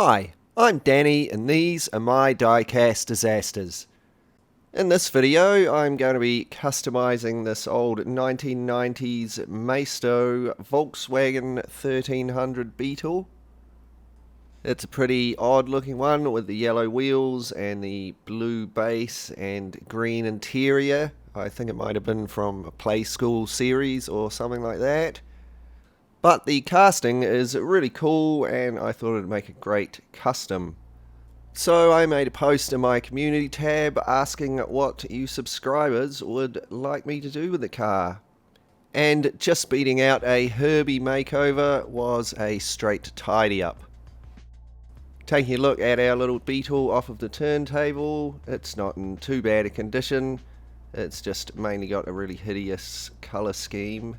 Hi, I'm Danny and these are my Diecast Disasters. In this video I'm going to be customizing this old 1990s Maisto Volkswagen 1300 Beetle. It's a pretty odd looking one with the yellow wheels and the blue base and green interior. I think it might have been from a Play School series or something like that. But the casting is really cool and I thought it'd make a great custom. So I made a post in my community tab asking what you subscribers would like me to do with the car. And just beating out a Herbie makeover was a straight tidy up. Taking a look at our little Beetle off of the turntable, it's not in too bad a condition. It's just mainly got a really hideous colour scheme.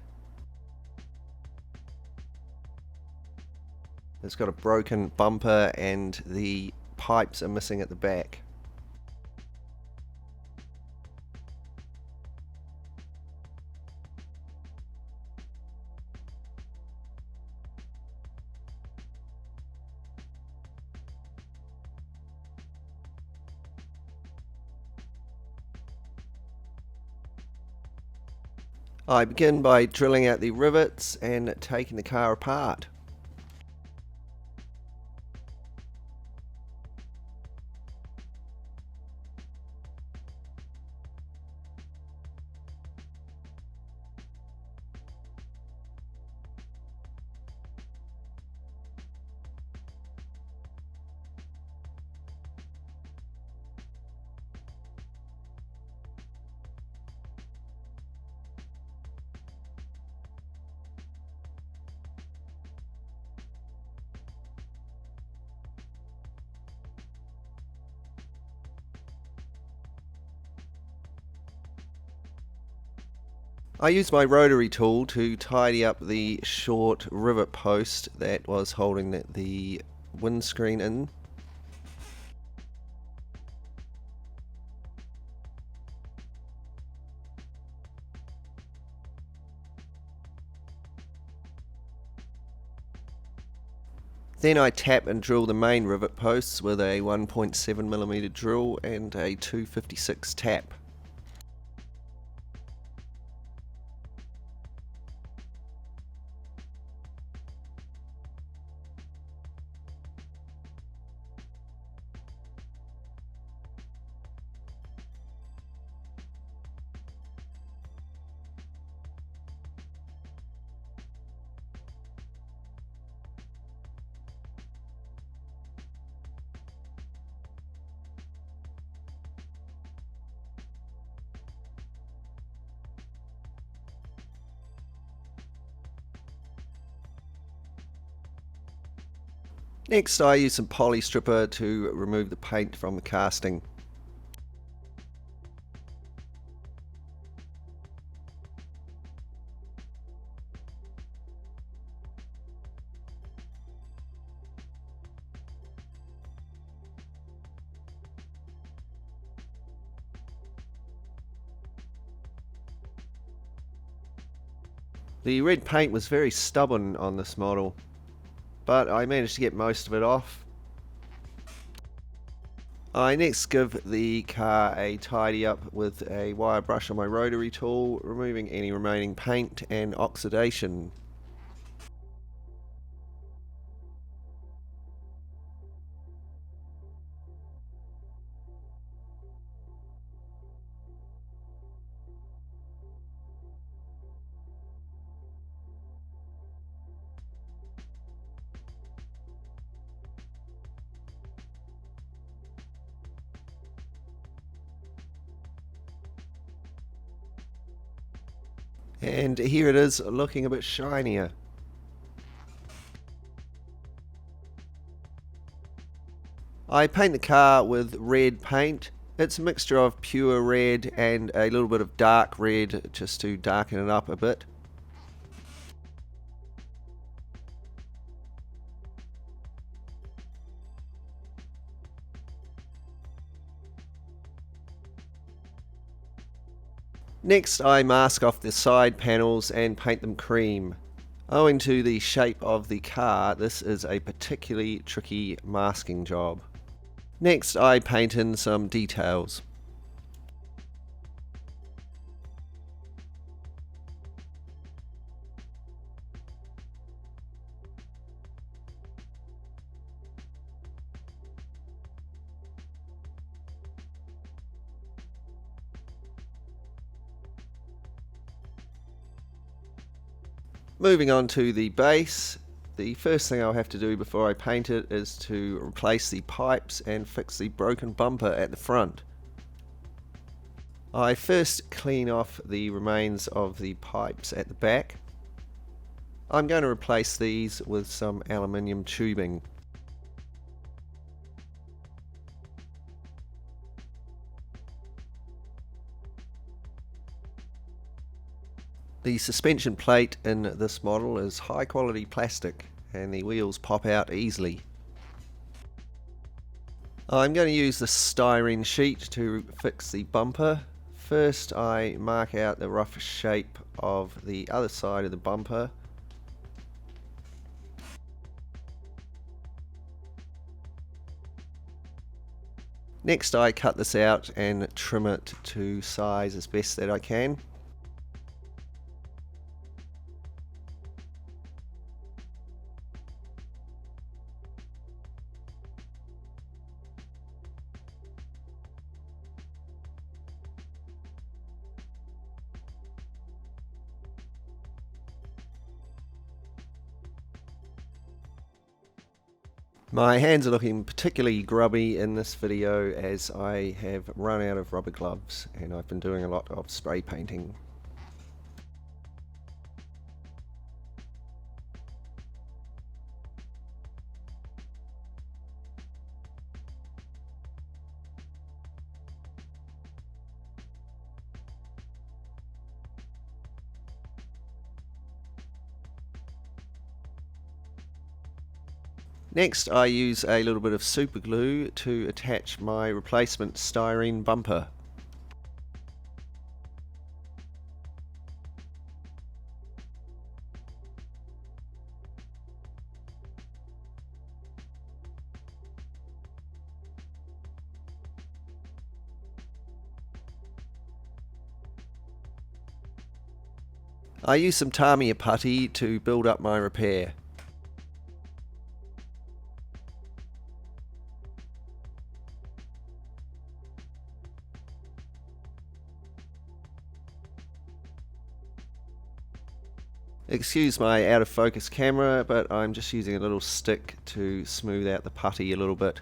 It's got a broken bumper and the pipes are missing at the back. I begin by drilling out the rivets and taking the car apart. I used my rotary tool to tidy up the short rivet post that was holding the windscreen in. Then I tap and drill the main rivet posts with a 1.7mm drill and a 256 tap. Next I use some poly stripper to remove the paint from the casting. The red paint was very stubborn on this model, but I managed to get most of it off. I next give the car a tidy up with a wire brush on my rotary tool, removing any remaining paint and oxidation. And here it is looking a bit shinier. I paint the car with red paint. It's a mixture of pure red and a little bit of dark red just to darken it up a bit. Next I mask off the side panels and paint them cream. Owing to the shape of the car, this is a particularly tricky masking job. Next, I paint in some details. Moving on to the base, the first thing I'll have to do before I paint it is to replace the pipes and fix the broken bumper at the front. I first clean off the remains of the pipes at the back. I'm going to replace these with some aluminium tubing. The suspension plate in this model is high quality plastic and the wheels pop out easily. I'm going to use the styrene sheet to fix the bumper. First I mark out the rough shape of the other side of the bumper. Next I cut this out and trim it to size as best that I can. My hands are looking particularly grubby in this video as I have run out of rubber gloves and I've been doing a lot of spray painting. Next I use a little bit of super glue to attach my replacement styrene bumper. I use some Tamiya putty to build up my repair. Excuse my out of focus camera, but I'm just using a little stick to smooth out the putty a little bit.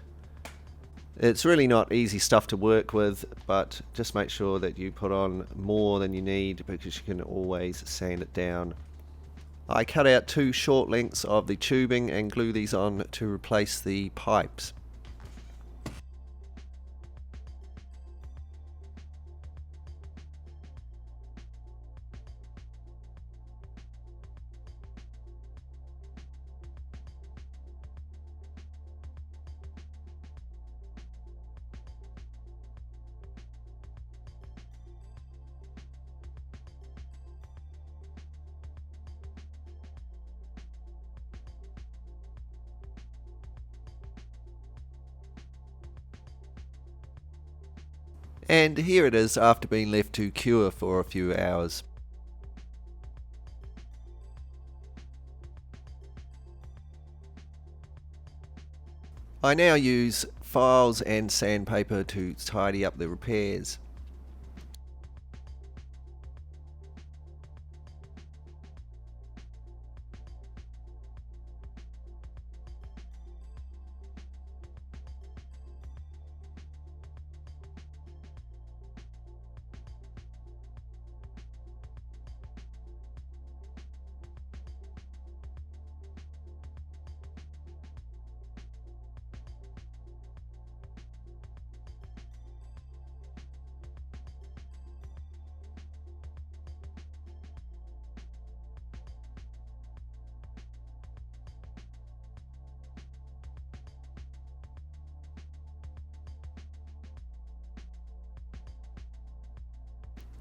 It's really not easy stuff to work with, but just make sure that you put on more than you need because you can always sand it down. I cut out 2 short lengths of the tubing and glue these on to replace the pipes. And here it is after being left to cure for a few hours. I now use files and sandpaper to tidy up the repairs.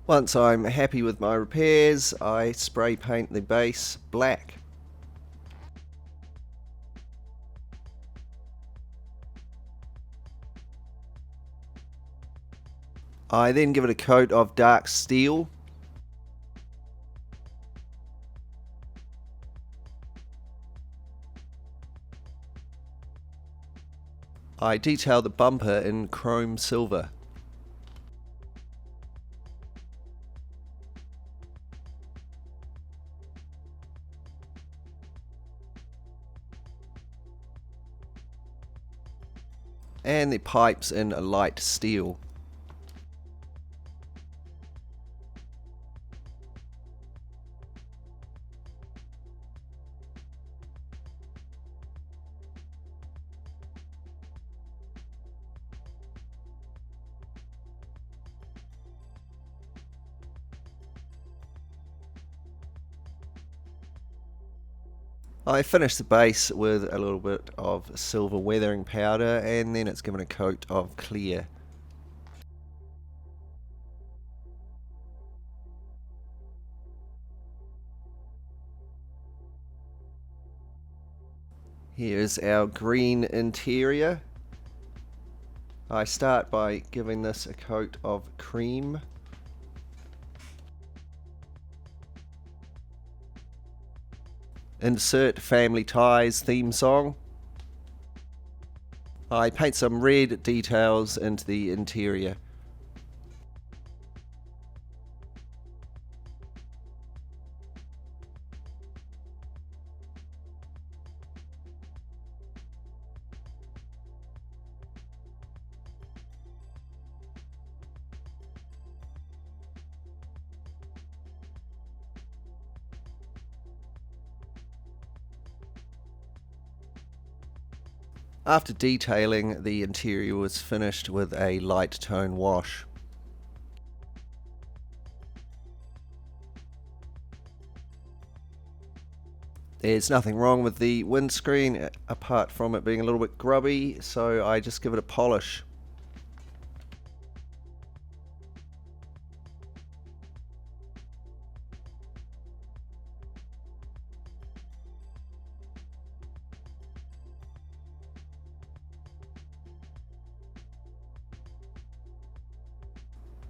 Once I'm happy with my repairs, I spray paint the base black. I then give it a coat of dark steel. I detail the bumper in chrome silver. And the pipes in a light steel. I finish the base with a little bit of silver weathering powder, and then it's given a coat of clear. Here's our green interior. I start by giving this a coat of cream. Insert Family Ties theme song. I paint some red details into the interior. After detailing, the interior was finished with a light tone wash. There's nothing wrong with the windscreen apart from it being a little bit grubby, so I just give it a polish.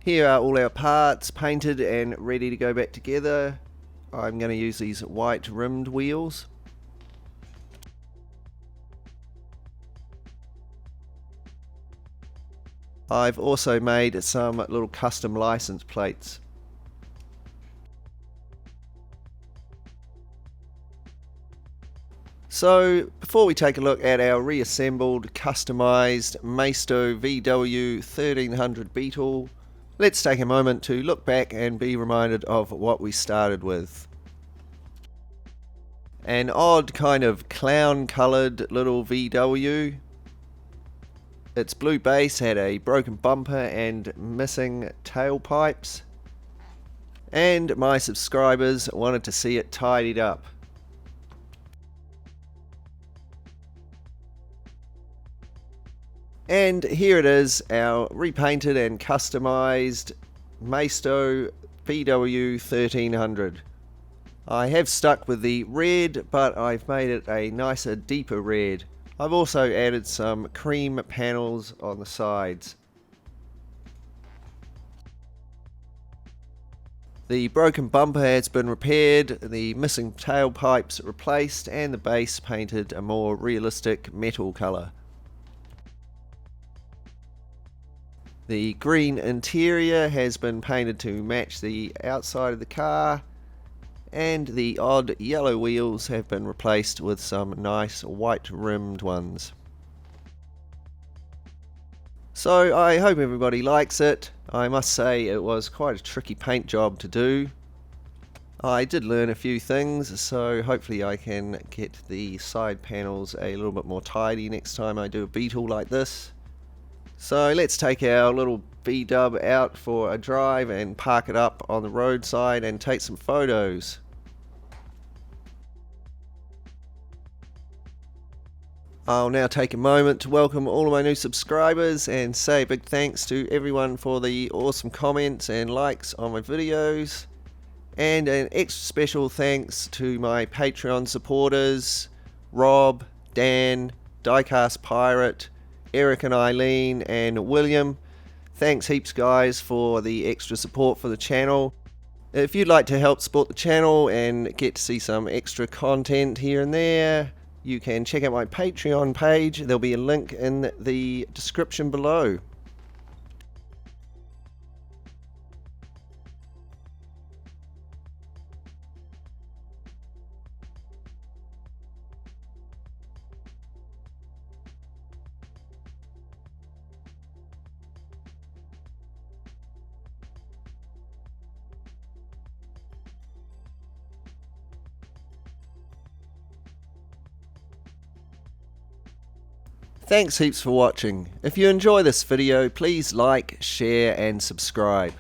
Here are all our parts painted and ready to go back together. I'm going to use these white rimmed wheels. I've also made some little custom license plates. So before we take a look at our reassembled, customized Maisto VW 1300 Beetle, let's take a moment to look back and be reminded of what we started with. An odd kind of clown coloured little VW. Its blue base had a broken bumper and missing tailpipes. And my subscribers wanted to see it tidied up. And here it is, our repainted and customized Maisto VW 1300. I have stuck with the red, but I've made it a nicer, deeper red. I've also added some cream panels on the sides. The broken bumper has been repaired, the missing tailpipes replaced, and the base painted a more realistic metal colour. The green interior has been painted to match the outside of the car, and the odd yellow wheels have been replaced with some nice white rimmed ones. So I hope everybody likes it. I must say it was quite a tricky paint job to do. I did learn a few things, so hopefully I can get the side panels a little bit more tidy next time I do a Beetle like this. So let's take our little V-dub out for a drive and park it up on the roadside and take some photos. I'll now take a moment to welcome all of my new subscribers and say a big thanks to everyone for the awesome comments and likes on my videos. And an extra special thanks to my Patreon supporters, Rob, Dan, Diecast Pirate, Eric and Eileen, and William. Thanks heaps guys for the extra support for the channel. If you'd like to help support the channel and get to see some extra content here and there, you can check out my Patreon page. There'll be a link in the description below. Thanks heaps for watching. If you enjoy this video, please like, share and subscribe.